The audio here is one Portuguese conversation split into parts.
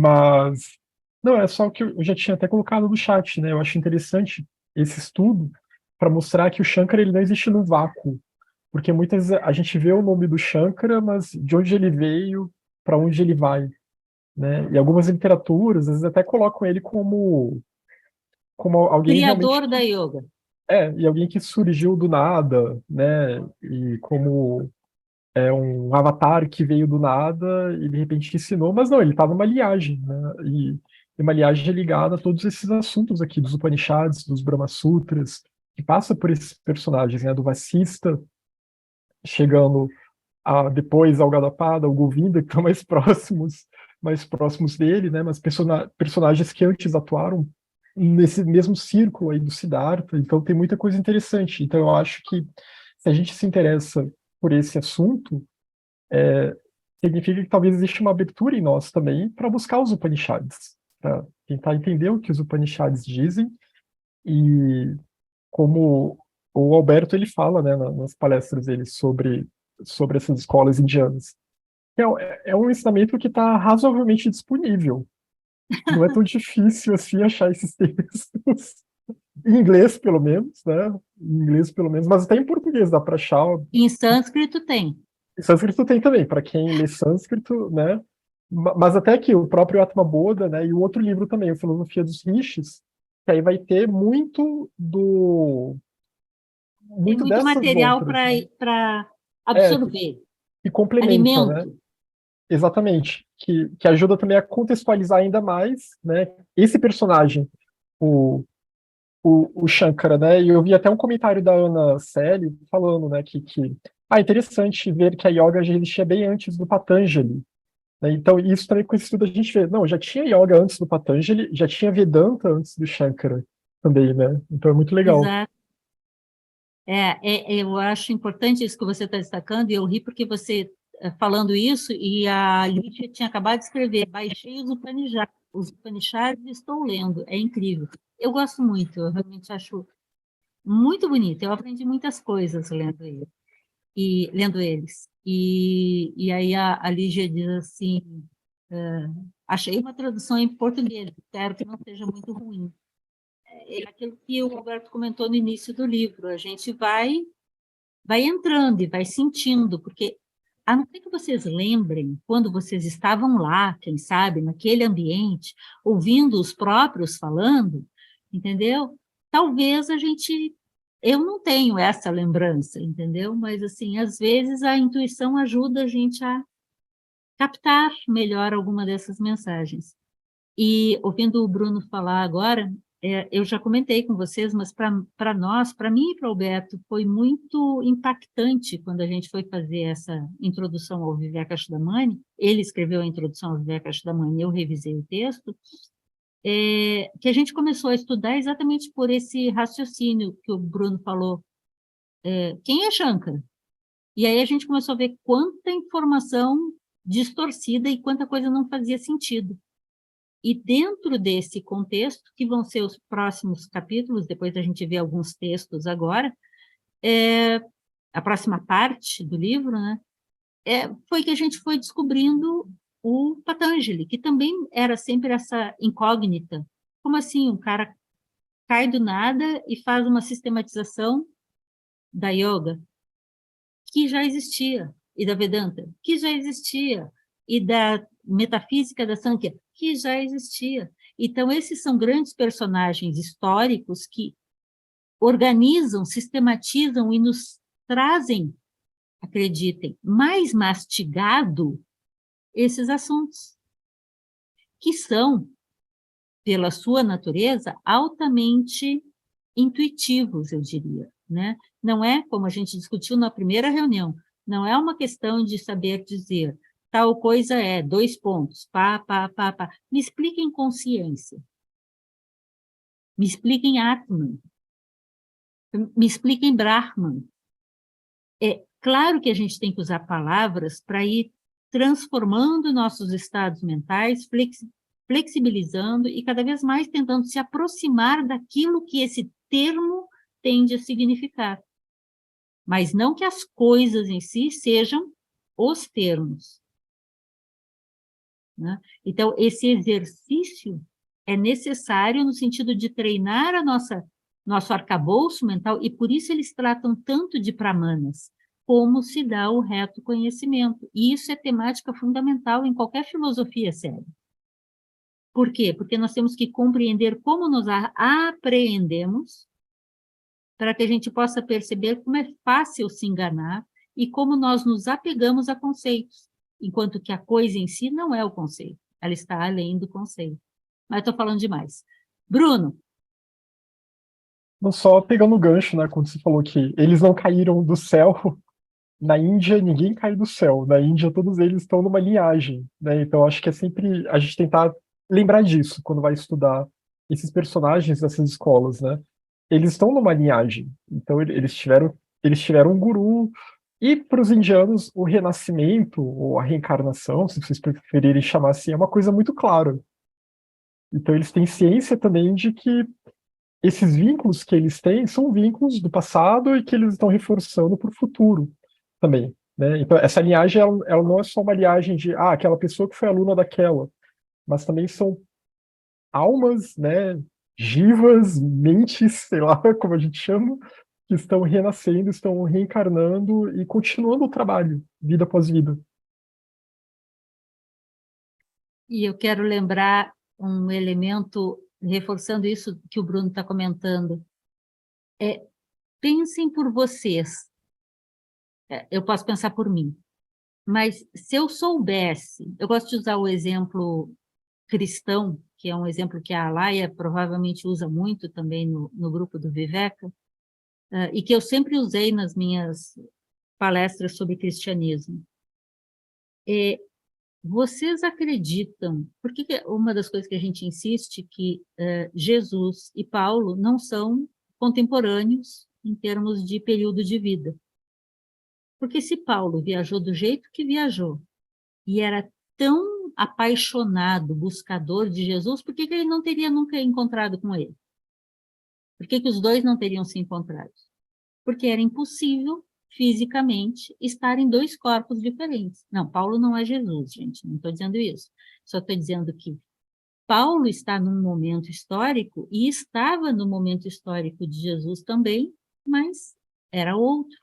Mas, não, é só que eu já tinha até colocado no chat, né? Eu acho interessante esse estudo para mostrar que o Shankara ele não existe no vácuo, porque muitas vezes a gente vê o nome do Shankara, mas de onde ele veio, para onde ele vai, né? E algumas literaturas, às vezes até colocam ele como alguém realmente Criador da yoga. e alguém que surgiu do nada, né? E como um avatar que veio do nada e de repente ensinou, mas não, ele está numa linhagem, né? E uma linhagem ligada a todos esses assuntos aqui dos Upanishads, dos Brahma Sutras, que passa por esses personagens, né? Do Vasista, chegando depois ao Gadapada, ao Govinda, que estão mais próximos dele, né? Mas personagens que antes atuaram nesse mesmo círculo aí do Siddhartha, então tem muita coisa interessante. Então eu acho que se a gente se interessa por esse assunto, significa que talvez exista uma abertura em nós também para buscar os Upanishads, para tentar entender o que os Upanishads dizem e como o Alberto ele fala, né, nas palestras dele sobre essas escolas indianas. É um ensinamento que está razoavelmente disponível. Não é tão difícil assim achar esses textos. Em inglês, pelo menos, né? Em inglês, pelo menos, mas até em português dá para achar. Em sânscrito tem. Em sânscrito tem também, para quem lê sânscrito, né? Mas até aqui, o próprio Atma Bodha, né? E o outro livro também, o Filosofia dos Rishis, que aí vai ter Tem muito muito dessas material outras, né? para É, absorver. que complementa, né? Alimento. Exatamente. Que ajuda também a contextualizar ainda mais, né? Esse personagem, o, o Shankara, né? E eu vi até um comentário da Ana Celi falando, né? É interessante ver que a yoga já existia bem antes do Patanjali, né? Então, isso também com esse estudo a gente vê, não, já tinha yoga antes do Patanjali, já tinha Vedanta antes do Shankara também, né? Então é muito legal. Exato. Eu acho importante isso que você está destacando, e eu ri porque você, falando isso, e a Lídia tinha acabado de escrever, baixei os Upanishads e estou lendo, é incrível. Eu gosto muito, eu realmente acho muito bonito, eu aprendi muitas coisas lendo eles. E aí a Lígia diz assim, achei uma tradução em português, espero que não seja muito ruim. É aquilo que o Roberto comentou no início do livro, a gente vai entrando e vai sentindo, porque a não ser que vocês lembrem quando vocês estavam lá, quem sabe, naquele ambiente, ouvindo os próprios falando, entendeu? Talvez eu não tenho essa lembrança, entendeu? Mas, assim, às vezes a intuição ajuda a gente a captar melhor alguma dessas mensagens. E ouvindo o Bruno falar agora, eu já comentei com vocês, mas para nós, para mim e para o Alberto, foi muito impactante quando a gente foi fazer essa introdução ao Vivekachudamani. Ele escreveu a introdução ao Vivekachudamani, eu revisei o texto, que a gente começou a estudar exatamente por esse raciocínio que o Bruno falou. Quem é Shankara? E aí a gente começou a ver quanta informação distorcida e quanta coisa não fazia sentido. E dentro desse contexto, que vão ser os próximos capítulos, depois a gente vê alguns textos agora, a próxima parte do livro, né, foi que a gente foi descobrindo o Patanjali, que também era sempre essa incógnita. Como assim um cara cai do nada e faz uma sistematização da yoga, que já existia, e da Vedanta, que já existia, e da metafísica da Sankhya, que já existia. Então, esses são grandes personagens históricos que organizam, sistematizam e nos trazem, acreditem, mais mastigado esses assuntos, que são, pela sua natureza, altamente intuitivos, eu diria, né? Não é, como a gente discutiu na primeira reunião, não é uma questão de saber dizer tal coisa é, dois pontos, pá, pá, pá, pá. Me expliquem consciência, me expliquem Atman, me expliquem Brahman. É claro que a gente tem que usar palavras para ir transformando nossos estados mentais, flexibilizando e cada vez mais tentando se aproximar daquilo que esse termo tende a significar. Mas não que as coisas em si sejam os termos. né? Então, esse exercício é necessário no sentido de treinar nosso arcabouço mental, e por isso eles tratam tanto de pramanas, como se dá o reto conhecimento. E isso é temática fundamental em qualquer filosofia séria. Por quê? Porque nós temos que compreender como nos apreendemos, para que a gente possa perceber como é fácil se enganar e como nós nos apegamos a conceitos, enquanto que a coisa em si não é o conceito, ela está além do conceito. Mas estou falando demais. Bruno, Não só pegando o gancho, né, quando você falou que eles não caíram do céu, na Índia ninguém cai do céu, na Índia todos eles estão numa linhagem, né, então acho que é sempre a gente tentar lembrar disso quando vai estudar esses personagens dessas escolas, né, eles estão numa linhagem, então eles tiveram um guru, e para os indianos o renascimento, ou a reencarnação, se vocês preferirem chamar assim, é uma coisa muito clara, então eles têm ciência também de que esses vínculos que eles têm são vínculos do passado e que eles estão reforçando para o futuro também, né? Então, essa linhagem, ela não é só uma linhagem de, aquela pessoa que foi aluna daquela, mas também são almas, né, jivas, mentes, sei lá como a gente chama, que estão renascendo, estão reencarnando e continuando o trabalho, vida após vida. e eu quero lembrar um elemento, reforçando isso que o Bruno está comentando, pensem por vocês, eu posso pensar por mim, mas se eu soubesse, eu gosto de usar o exemplo cristão, que é um exemplo que a Alaia provavelmente usa muito também no grupo do Viveka, e que eu sempre usei nas minhas palestras sobre cristianismo. Vocês acreditam, porque uma das coisas que a gente insiste que Jesus e Paulo não são contemporâneos em termos de período de vida. Porque se Paulo viajou do jeito que viajou e era tão apaixonado, buscador de Jesus, por que ele não teria nunca encontrado com ele? Por que os dois não teriam se encontrado? Porque era impossível, fisicamente, estar em dois corpos diferentes. Não, Paulo não é Jesus, gente, não estou dizendo isso. Só estou dizendo que Paulo está num momento histórico e estava no momento histórico de Jesus também, mas era outro.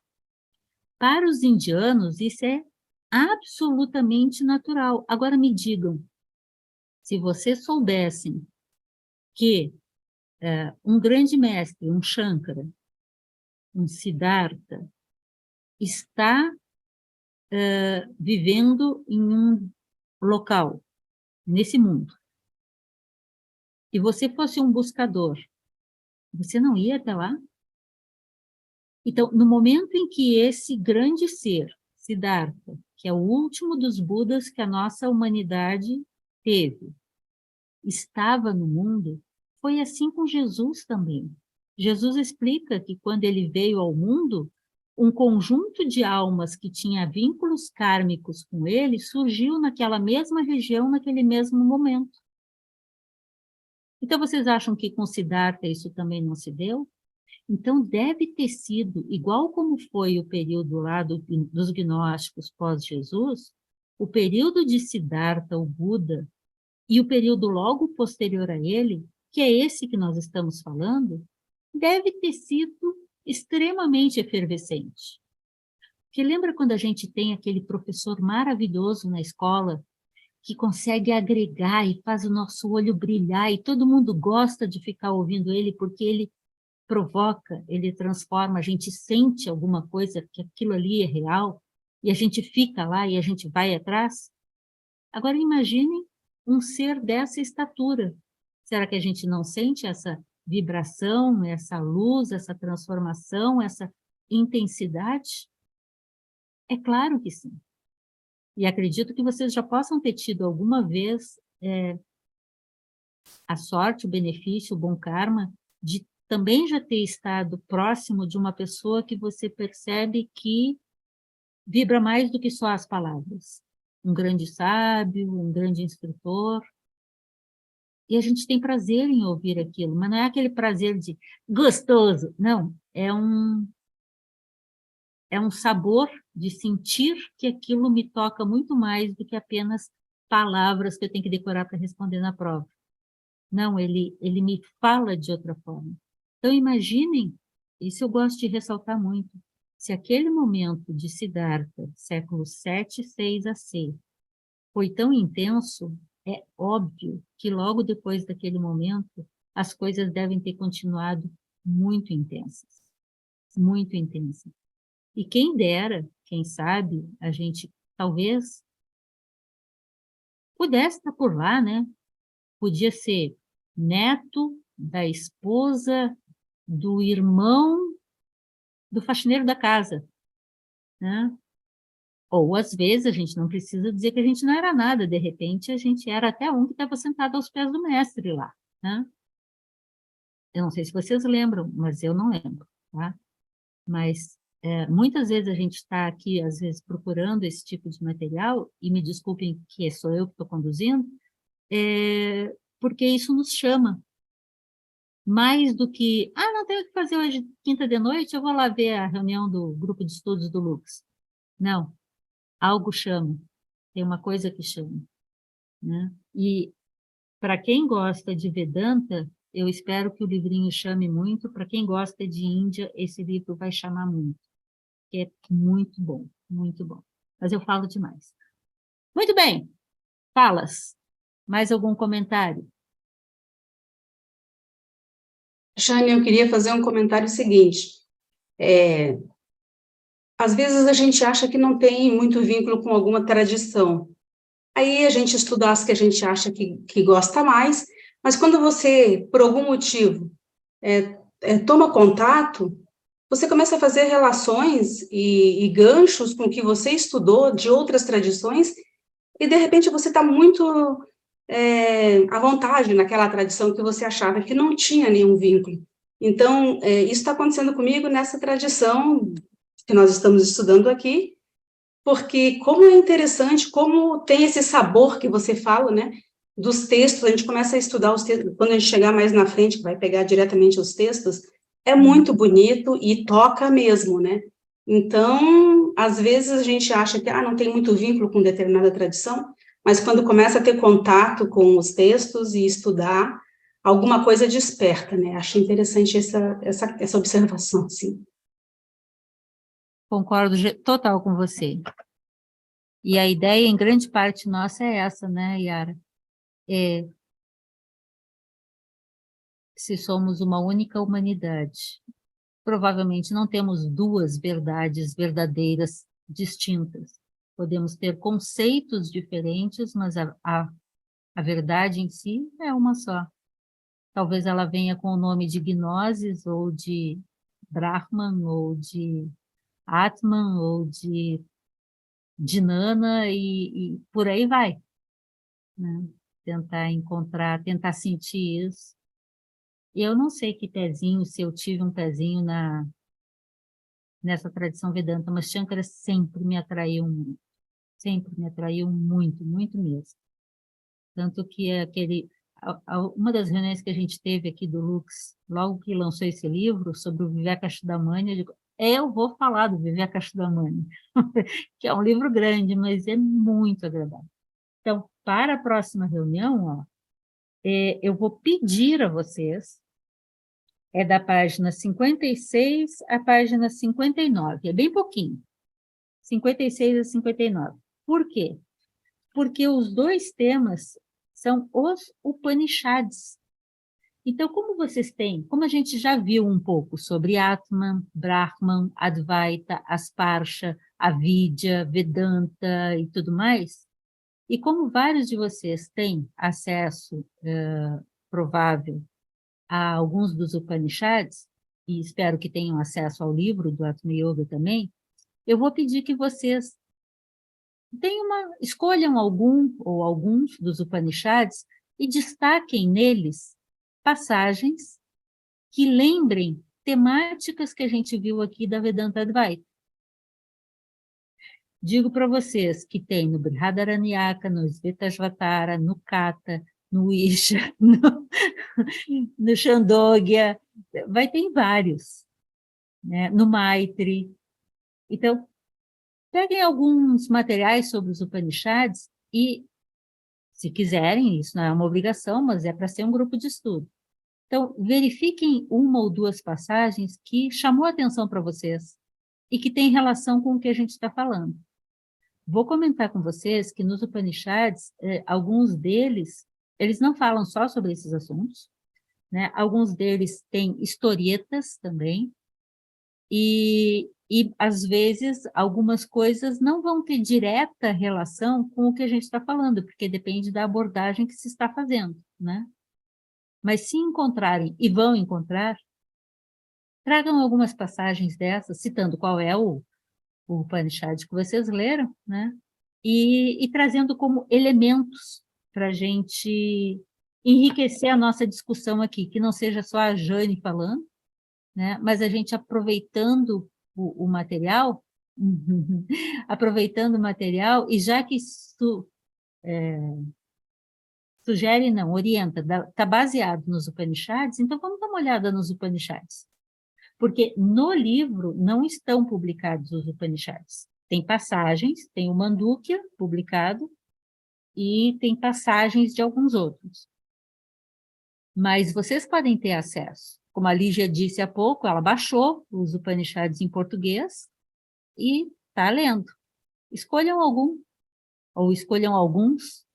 Para os indianos, isso é absolutamente natural. Agora me digam, se vocês soubessem que um grande mestre, um Shankara, um Siddhartha, está vivendo em um local, nesse mundo, e você fosse um buscador, você não ia até lá? Então, no momento em que esse grande ser, Siddhartha, que é o último dos Budas que a nossa humanidade teve, estava no mundo, foi assim com Jesus também. Jesus explica que quando ele veio ao mundo, um conjunto de almas que tinha vínculos kármicos com ele surgiu naquela mesma região, naquele mesmo momento. Então, vocês acham que com Siddhartha isso também não se deu? Então, deve ter sido, igual como foi o período lá dos gnósticos pós-Jesus, o período de Siddhartha, o Buda, e o período logo posterior a ele, que é esse que nós estamos falando, deve ter sido extremamente efervescente. Porque lembra quando a gente tem aquele professor maravilhoso na escola, que consegue agregar e faz o nosso olho brilhar, e todo mundo gosta de ficar ouvindo ele, porque ele provoca, ele transforma, a gente sente alguma coisa, que aquilo ali é real, e a gente fica lá e a gente vai atrás? Agora imagine um ser dessa estatura. Será que a gente não sente essa vibração, essa luz, essa transformação, essa intensidade? É claro que sim. E acredito que vocês já possam ter tido alguma vez a sorte, o benefício, o bom karma de também já ter estado próximo de uma pessoa que você percebe que vibra mais do que só as palavras. Um grande sábio, um grande instrutor. E a gente tem prazer em ouvir aquilo, mas não é aquele prazer de gostoso, não. É um sabor de sentir que aquilo me toca muito mais do que apenas palavras que eu tenho que decorar para responder na prova. Não, ele me fala de outra forma. Então, imaginem, isso eu gosto de ressaltar muito, se aquele momento de Siddhartha, século 7, 6 a 6, foi tão intenso, é óbvio que logo depois daquele momento, as coisas devem ter continuado muito intensas. Muito intensas. E quem dera, quem sabe, a gente talvez pudesse estar por lá, né? Podia ser neto da esposa do irmão do faxineiro da casa, né? Ou, às vezes, a gente não precisa dizer que a gente não era nada, de repente, a gente era até um que estava sentado aos pés do mestre lá, né? Eu não sei se vocês lembram, mas eu não lembro, tá? Mas muitas vezes a gente está aqui, às vezes, procurando esse tipo de material, e me desculpem que sou eu que estou conduzindo, porque isso nos chama, mais do que, não tenho o que fazer hoje, quinta de noite, eu vou lá ver a reunião do grupo de estudos do Lux. Não, algo chama, tem uma coisa que chama, né? E para quem gosta de Vedanta, eu espero que o livrinho chame muito, para quem gosta de Índia, esse livro vai chamar muito, que é muito bom, muito bom. Mas eu falo demais. Muito bem, falas. Mais algum comentário? Jane, eu queria fazer um comentário seguinte. Às vezes a gente acha que não tem muito vínculo com alguma tradição. Aí a gente estuda as que a gente acha que gosta mais, mas quando você, por algum motivo, toma contato, você começa a fazer relações e ganchos com o que você estudou de outras tradições, e de repente você está muito à vontade naquela tradição que você achava que não tinha nenhum vínculo. Então, isso está acontecendo comigo nessa tradição que nós estamos estudando aqui, porque como é interessante, como tem esse sabor que você fala, né, dos textos, a gente começa a estudar os textos, quando a gente chegar mais na frente, que vai pegar diretamente os textos, é muito bonito e toca mesmo, né? Então, às vezes a gente acha que não tem muito vínculo com determinada tradição, mas quando começa a ter contato com os textos e estudar, alguma coisa desperta, né? Acho interessante essa observação, sim. Concordo total com você. E a ideia, em grande parte nossa, é essa, né, Yara? Se somos uma única humanidade, provavelmente não temos duas verdades verdadeiras distintas. Podemos ter conceitos diferentes, mas a verdade em si é uma só. Talvez ela venha com o nome de Gnosis, ou de Brahman, ou de Atman, ou de Dhinana, e por aí vai, né? Tentar encontrar, tentar sentir isso. E eu não sei que pezinho, se eu tive um pezinho nessa tradição Vedanta, mas Shankara sempre me atraiu muito, muito mesmo. Tanto que uma das reuniões que a gente teve aqui do Lux, logo que lançou esse livro sobre o Vivekachudamani, eu digo, eu vou falar do Vivekachudamani, que é um livro grande, mas é muito agradável. Então, para a próxima reunião, eu vou pedir a vocês, da página 56 à página 59, é bem pouquinho, 56 a 59. Por quê? Porque os dois temas são os Upanishads. Então, como a gente já viu um pouco sobre Atman, Brahman, Advaita, Asparsha, Avidya, Vedanta e tudo mais, e como vários de vocês têm acesso provável a alguns dos Upanishads, e espero que tenham acesso ao livro do Atma Yoga também, eu vou pedir que vocês escolham algum ou alguns dos Upanishads e destaquem neles passagens que lembrem temáticas que a gente viu aqui da Vedanta Advaita. Digo para vocês que tem no Brihadaranyaka, no Svetasvatara, no Kata, no Isha, no Chandogya, vai ter em vários, né? No Maitri. Então, peguem alguns materiais sobre os Upanishads e Se quiserem, isso não é uma obrigação, mas é para ser um grupo de estudo. Então, verifiquem uma ou duas passagens que chamou a atenção para vocês e que tem relação com o que a gente está falando. Vou comentar com vocês que nos Upanishads, alguns deles, eles não falam só sobre esses assuntos, né? Alguns deles têm historietas também, e às vezes, algumas coisas não vão ter direta relação com o que a gente está falando, porque depende da abordagem que se está fazendo, né? Mas se encontrarem, e vão encontrar, tragam algumas passagens dessas, citando qual é o Upanishad que vocês leram, né? E trazendo como elementos para a gente enriquecer a nossa discussão aqui, que não seja só a Jane falando, né? Mas a gente aproveitando o material, aproveitando o material, e já que sugere, não, orienta, está baseado nos Upanishads, então vamos dar uma olhada nos Upanishads. Porque no livro não estão publicados os Upanishads. Tem passagens, tem o Mandukya publicado, e tem passagens de alguns outros. Mas vocês podem ter acesso. Como a Lígia disse há pouco, ela baixou os Upanishads em português e está lendo. Escolham algum, ou escolham alguns,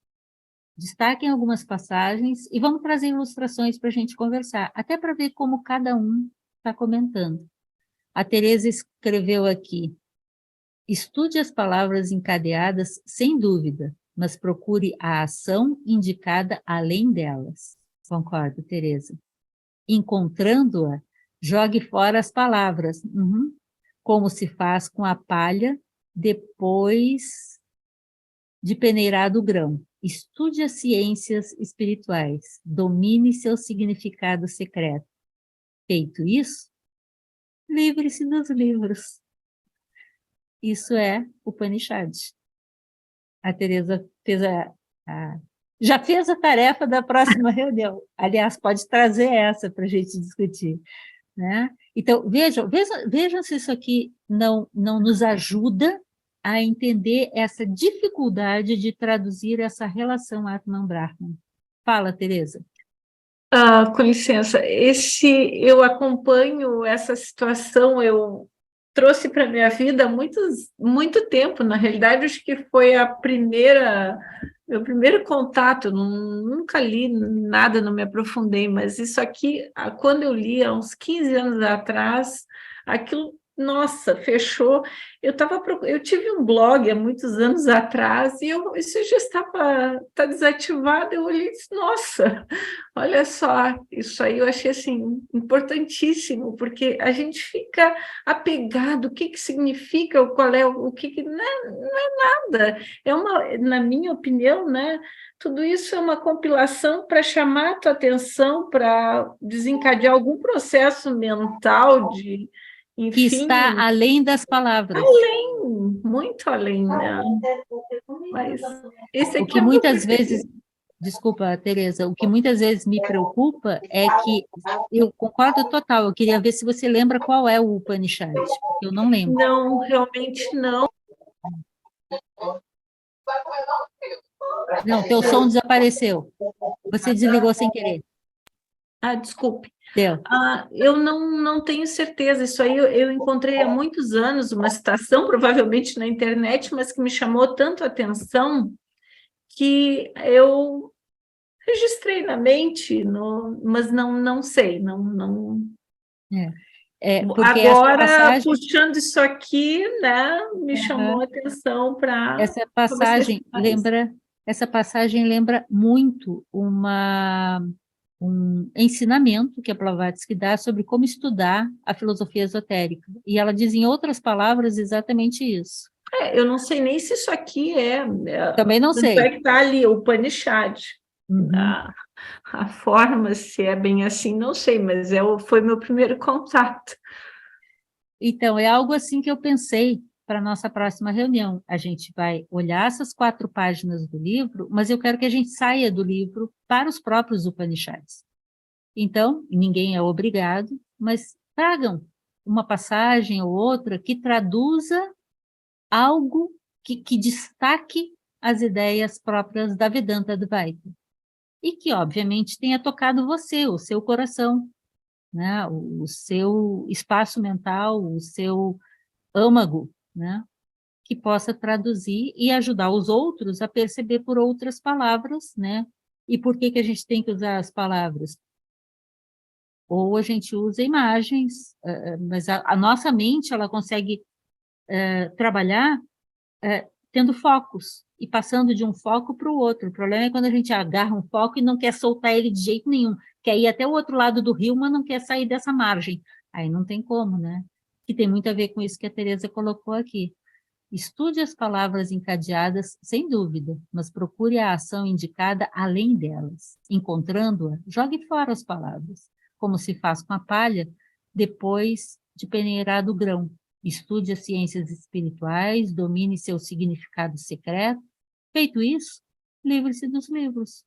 destaquem algumas passagens e vamos trazer ilustrações para a gente conversar, até para ver como cada um está comentando. A Tereza escreveu aqui: estude as palavras encadeadas sem dúvida, mas procure a ação indicada além delas. Concordo, Tereza. Encontrando-a, jogue fora as palavras, como se faz com a palha depois de peneirado o grão. Estude as ciências espirituais, domine seu significado secreto. Feito isso, livre-se dos livros. Isso é o Upanishad. A Tereza fez já fez a tarefa da próxima reunião. Aliás, pode trazer essa para a gente discutir, né? Então, vejam se isso aqui não nos ajuda a entender essa dificuldade de traduzir essa relação Atman-Brahman. Fala, Tereza. Com licença, eu acompanho essa situação, eu trouxe para a minha vida há muito tempo, na realidade, acho que foi meu primeiro contato, nunca li nada, não me aprofundei, mas isso aqui, quando eu li, há uns 15 anos atrás, aquilo, nossa, fechou. Eu tive um blog há muitos anos atrás e isso já está desativado. Eu olhei e disse, nossa, olha só, isso aí eu achei assim, importantíssimo, porque a gente fica apegado, o que significa, qual é, o que não é nada. Na minha opinião, né, tudo isso é uma compilação para chamar a tua atenção, para desencadear algum processo mental de... Enfim, que está além das palavras. Muito além, né? Mas esse aqui o que muitas vezes, desculpa, Tereza, o que muitas vezes me preocupa é que, eu concordo total, eu queria ver se você lembra qual é o Upanishad, porque eu não lembro. Não, realmente não. Não, teu som desapareceu. Você desligou sem querer. Desculpe. Deu. Eu não tenho certeza. Isso aí eu encontrei há muitos anos uma citação, provavelmente na internet, mas que me chamou tanto a atenção que eu registrei na mente, mas não sei, não. Porque agora, essa passagem, puxando isso aqui, né, me chamou a atenção para... Essa passagem lembra muito um ensinamento que a Blavatsky dá sobre como estudar a filosofia esotérica. E ela diz, em outras palavras, exatamente isso. Eu não sei nem se isso aqui Também não sei. É que está ali, o Upanishad. A forma, se é bem assim, não sei, mas foi meu primeiro contato. Então, é algo assim que eu pensei para a nossa próxima reunião. A gente vai olhar essas 4 páginas do livro, mas eu quero que a gente saia do livro para os próprios Upanishads. Então, ninguém é obrigado, mas tragam uma passagem ou outra que traduza algo que destaque as ideias próprias da Vedanta Advaita. E que, obviamente, tenha tocado você, o seu coração, né? O seu espaço mental, o seu âmago, né? Que possa traduzir e ajudar os outros a perceber por outras palavras, né? E por que a gente tem que usar as palavras? Ou a gente usa imagens, mas a nossa mente, ela consegue trabalhar tendo focos e passando de um foco para o outro. O problema é quando a gente agarra um foco e não quer soltar ele de jeito nenhum, quer ir até o outro lado do rio, mas não quer sair dessa margem. Aí não tem como, né? Que tem muito a ver com isso que a Tereza colocou aqui. Estude as palavras encadeadas, sem dúvida, mas procure a ação indicada além delas. Encontrando-a, jogue fora as palavras, como se faz com a palha, depois de peneirado o grão. Estude as ciências espirituais, domine seu significado secreto. Feito isso, livre-se dos livros.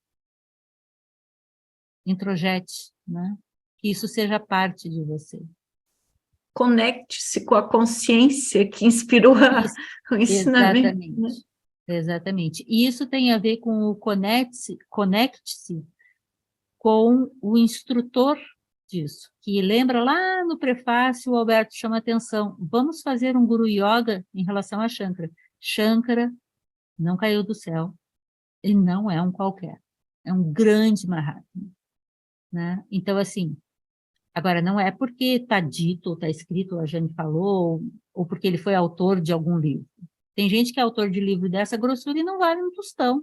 Introjete, né? Que isso seja parte de você. Conecte-se com a consciência que inspirou o ensinamento. Exatamente. Né? Exatamente. E isso tem a ver com o conecte-se com o instrutor disso, que lembra lá no prefácio, o Alberto chama atenção, vamos fazer um Guru Yoga em relação a Shankara. Shankara não caiu do céu, ele não é um qualquer, é um grande Mahatma, né? Então, assim, agora, não é porque está dito, ou está escrito, ou a Jane falou, ou porque ele foi autor de algum livro. Tem gente que é autor de livro dessa grossura e não vale um tostão.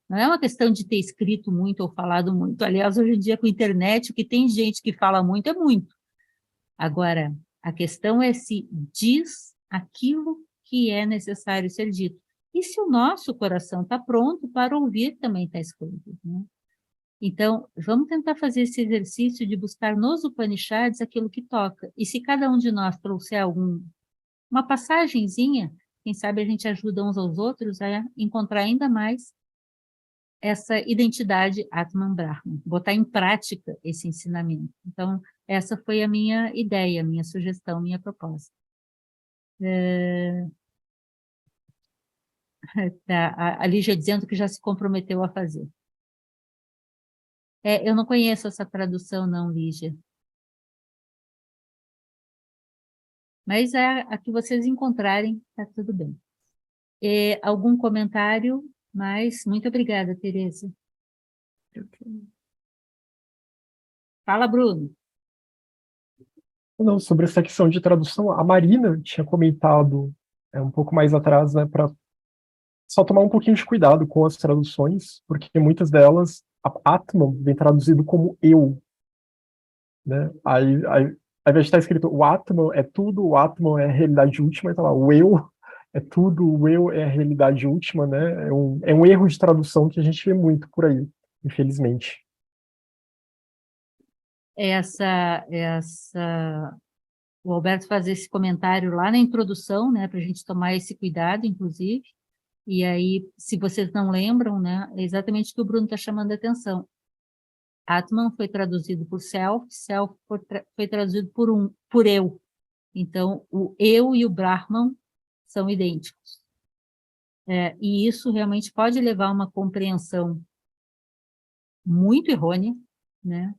Não é uma questão de ter escrito muito ou falado muito. Aliás, hoje em dia, com a internet, o que tem gente que fala muito é muito. Agora, a questão é se diz aquilo que é necessário ser dito. E se o nosso coração está pronto para ouvir, também está escrito, né? Então, vamos tentar fazer esse exercício de buscar nos Upanishads aquilo que toca. E se cada um de nós trouxer uma passagenzinha, quem sabe a gente ajuda uns aos outros a encontrar ainda mais essa identidade Atman Brahman, botar em prática esse ensinamento. Então, essa foi a minha ideia, a minha sugestão, minha proposta. Tá, a Lígia dizendo que já se comprometeu a fazer. Eu não conheço essa tradução, não, Lígia. Mas a que vocês encontrarem, está tudo bem. Algum comentário? Mas muito obrigada, Tereza. Fala, Bruno. Não, sobre essa questão de tradução, a Marina tinha comentado um pouco mais atrás, né, para só tomar um pouquinho de cuidado com as traduções, porque muitas delas, a Atman vem traduzido como eu, né? Aí, ao invés de estar escrito o Atman é tudo, o Atman é a realidade última, então lá, o eu é tudo, o eu é a realidade última, né? É um erro de tradução que a gente vê muito por aí, infelizmente. O Alberto faz esse comentário lá na introdução, né, para a gente tomar esse cuidado, inclusive. E aí, se vocês não lembram, né, é exatamente o que o Bruno está chamando a atenção. Atman foi traduzido por self foi traduzido por eu. Então, o eu e o Brahman são idênticos. E isso realmente pode levar a uma compreensão muito errônea, né?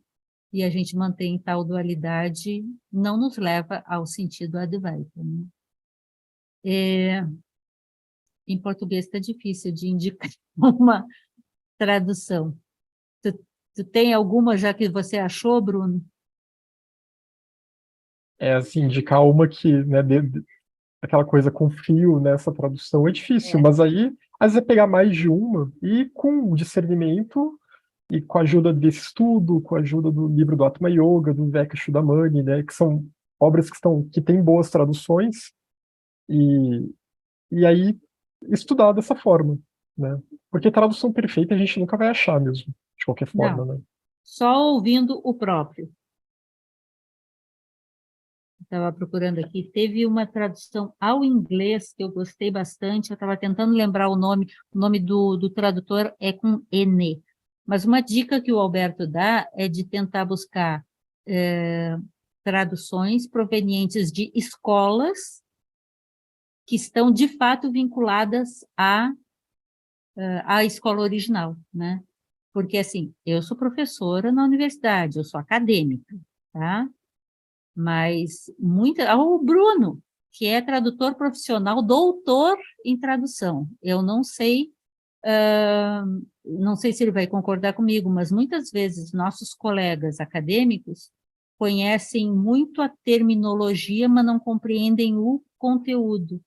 E a gente mantém tal dualidade, não nos leva ao sentido Advaita, né? Em português está difícil de indicar uma tradução. Tu tem alguma já que você achou, Bruno? Assim, indicar uma que, né, aquela coisa com fio nessa tradução é difícil, mas aí, às vezes, é pegar mais de uma e com o discernimento e com a ajuda desse estudo, com a ajuda do livro do Atma Yoga, do Viveka Chudamani, né, que são obras que têm boas traduções, e aí estudar dessa forma, né? Porque tradução perfeita a gente nunca vai achar mesmo, de qualquer forma, Não, né? só ouvindo o próprio. Estava procurando aqui, teve uma tradução ao inglês que eu gostei bastante, eu estava tentando lembrar o nome do tradutor é com N, mas uma dica que o Alberto dá é de tentar buscar traduções provenientes de escolas que estão, de fato, vinculadas a à escola original, né? Porque, assim, eu sou professora na universidade, eu sou acadêmica, tá? Mas o Bruno, que é tradutor profissional, doutor em tradução. Eu não sei, não sei se ele vai concordar comigo, mas muitas vezes nossos colegas acadêmicos conhecem muito a terminologia, mas não compreendem o conteúdo.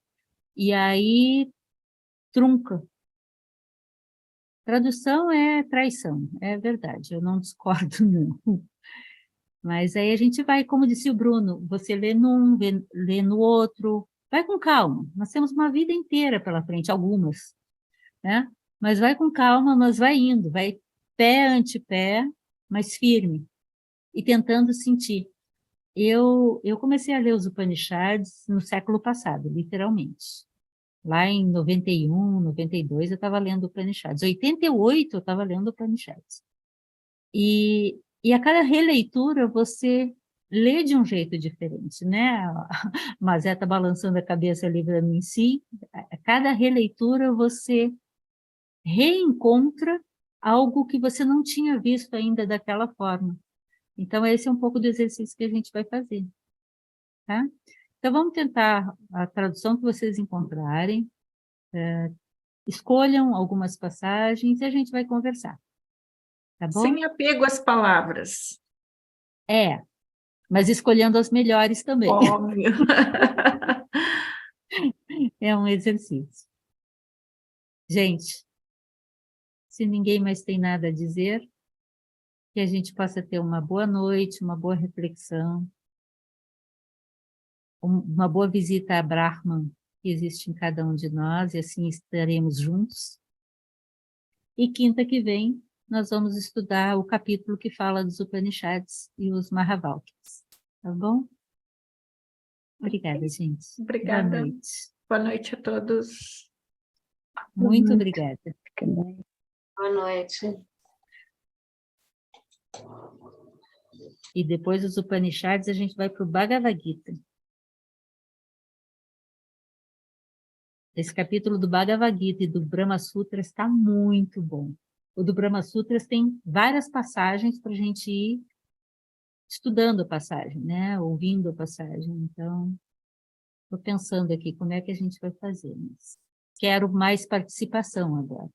E aí trunca. Tradução é traição, é verdade, eu não discordo, não. Mas aí a gente vai, como disse o Bruno, você lê num, lê no outro, vai com calma. Nós temos uma vida inteira pela frente, algumas, né? Mas vai com calma, mas vai indo, vai pé ante pé, mas firme, e tentando sentir. Eu comecei a ler os Upanishads no século passado, literalmente. Lá em 91, 92, eu estava lendo Upanishads. 88, eu estava lendo Upanishads. E a cada releitura você lê de um jeito diferente, né? Mas está balançando a cabeça ali para mim, sim. A cada releitura você reencontra algo que você não tinha visto ainda daquela forma. Então, esse é um pouco do exercício que a gente vai fazer, tá? Então, vamos tentar a tradução que vocês encontrarem, escolham algumas passagens e a gente vai conversar, tá bom? Sem apego às palavras. Mas escolhendo as melhores também. Óbvio. É um exercício. Gente, se ninguém mais tem nada a dizer, que a gente possa ter uma boa noite, uma boa reflexão, uma boa visita a Brahman, que existe em cada um de nós, e assim estaremos juntos. E quinta que vem, nós vamos estudar o capítulo que fala dos Upanishads e os Mahavalkyas. Tá bom? Obrigada, gente. Obrigada. Boa noite. Boa noite a todos. Muito obrigada. Boa noite. E depois dos Upanishads, a gente vai para o Bhagavad Gita. Esse capítulo do Bhagavad Gita e do Brahma Sutras está muito bom. O do Brahma Sutras tem várias passagens para a gente ir estudando a passagem, né? Ouvindo a passagem. Então, estou pensando aqui como é que a gente vai fazer. Mas quero mais participação agora.